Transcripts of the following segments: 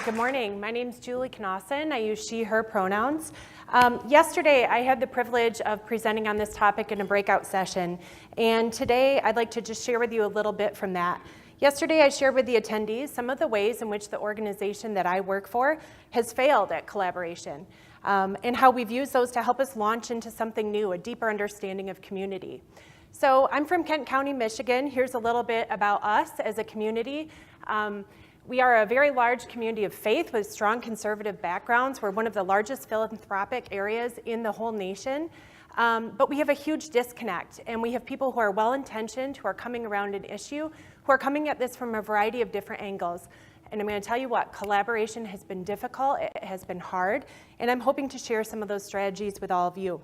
Good morning. My name is Julie Knausen. I use she, her pronouns. Yesterday, I had the privilege of presenting on this topic in a breakout session, and today I'd like to just share with you a little bit from that. Yesterday, I shared with the attendees some of the ways in which the organization that I work for has failed at collaboration, and how we've used those to help us launch into something new, a deeper understanding of community. So I'm from Kent County, Michigan. Here's a little bit about us as a community. We are a very large community of faith with strong conservative backgrounds. We're one of the largest philanthropic areas in the whole nation. But we have a huge disconnect, and we have people who are well-intentioned, who are coming around an issue, who are coming at this from a variety of different angles. And I'm going to tell you what, collaboration has been difficult, it has been hard, and I'm hoping to share some of those strategies with all of you.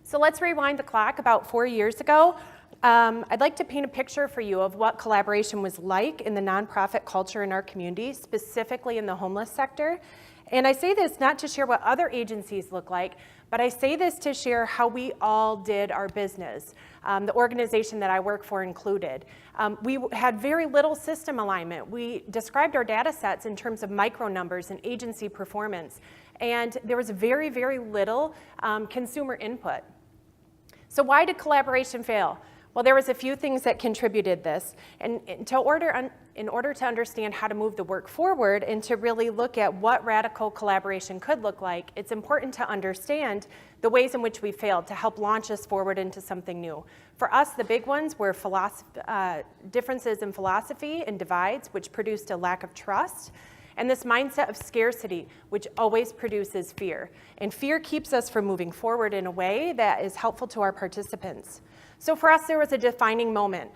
So let's rewind the clock about 4 years ago. I'd like to paint a picture for you of what collaboration was like in the nonprofit culture in our community, specifically in the homeless sector. And I say this not to share what other agencies look like, but I say this to share how we all did our business, the organization that I work for included. We had very little system alignment. We described our data sets in terms of micro numbers and agency performance, and there was very, very little consumer input. So why did collaboration fail? Well, there was a few things that contributed this, and in order to understand how to move the work forward and to really look at what radical collaboration could look like, it's important to understand the ways in which we failed to help launch us forward into something new. For us, the big ones were differences in philosophy and divides, which produced a lack of trust, and this mindset of scarcity, which always produces fear. And fear keeps us from moving forward in a way that is helpful to our participants. So for us, there was a defining moment.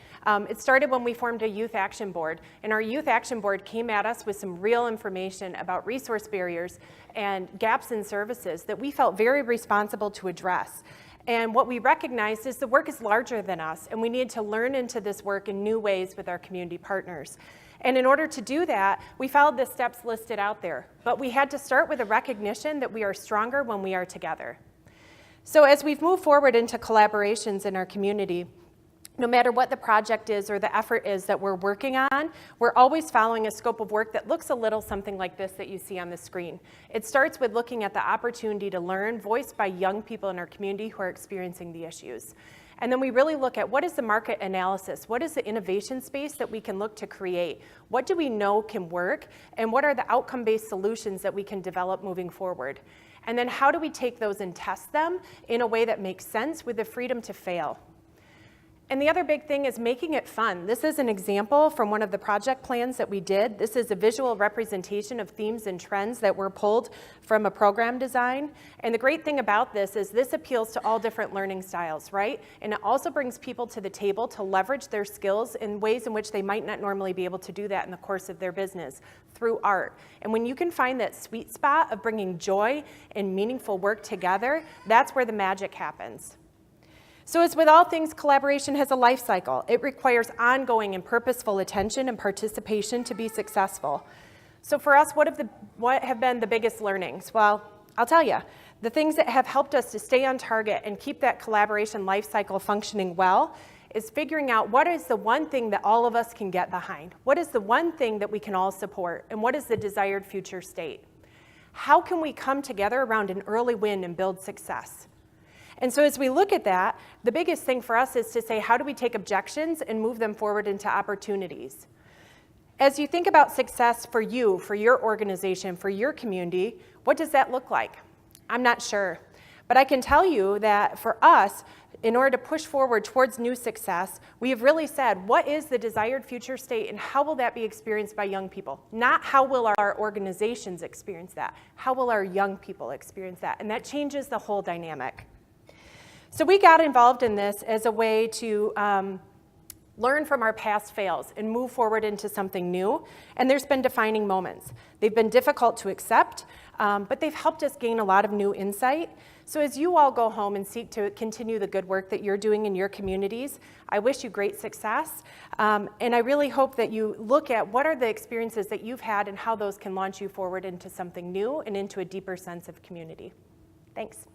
It started when we formed a youth action board, and our youth action board came at us with some real information about resource barriers and gaps in services that we felt very responsible to address. And what we recognized is the work is larger than us, and we needed to learn into this work in new ways with our community partners. And in order to do that, we followed the steps listed out there. But we had to start with a recognition that we are stronger when we are together. So as we've moved forward into collaborations in our community, no matter what the project is or the effort is that we're working on, we're always following a scope of work that looks a little something like this that you see on the screen. It starts with looking at the opportunity to learn voiced by young people in our community who are experiencing the issues. And then we really look at what is the market analysis, what is the innovation space that we can look to create, what do we know can work, and what are the outcome-based solutions that we can develop moving forward. And then how do we take those and test them in a way that makes sense with the freedom to fail? And the other big thing is making it fun. This is an example from one of the project plans that we did. This is a visual representation of themes and trends that were pulled from a program design. And the great thing about this is this appeals to all different learning styles, right? And it also brings people to the table to leverage their skills in ways in which they might not normally be able to do that in the course of their business through art. And when you can find that sweet spot of bringing joy and meaningful work together, that's where the magic happens. So as with all things, collaboration has a life cycle. It requires ongoing and purposeful attention and participation to be successful. So for us, what have been the biggest learnings? Well, I'll tell you, the things that have helped us to stay on target and keep that collaboration life cycle functioning well is figuring out what is the one thing that all of us can get behind. What is the one thing that we can all support? And what is the desired future state? How can we come together around an early win and build success? And so as we look at that, the biggest thing for us is to say, how do we take objections and move them forward into opportunities? As you think about success for you, for your organization, for your community, what does that look like? I'm not sure. But I can tell you that for us, in order to push forward towards new success, we have really said, what is the desired future state and how will that be experienced by young people? Not how will our organizations experience that, how will our young people experience that? And that changes the whole dynamic. So we got involved in this as a way to learn from our past fails and move forward into something new. And there's been defining moments. They've been difficult to accept, but they've helped us gain a lot of new insight. So as you all go home and seek to continue the good work that you're doing in your communities, I wish you great success. And I really hope that you look at what are the experiences that you've had and how those can launch you forward into something new and into a deeper sense of community. Thanks.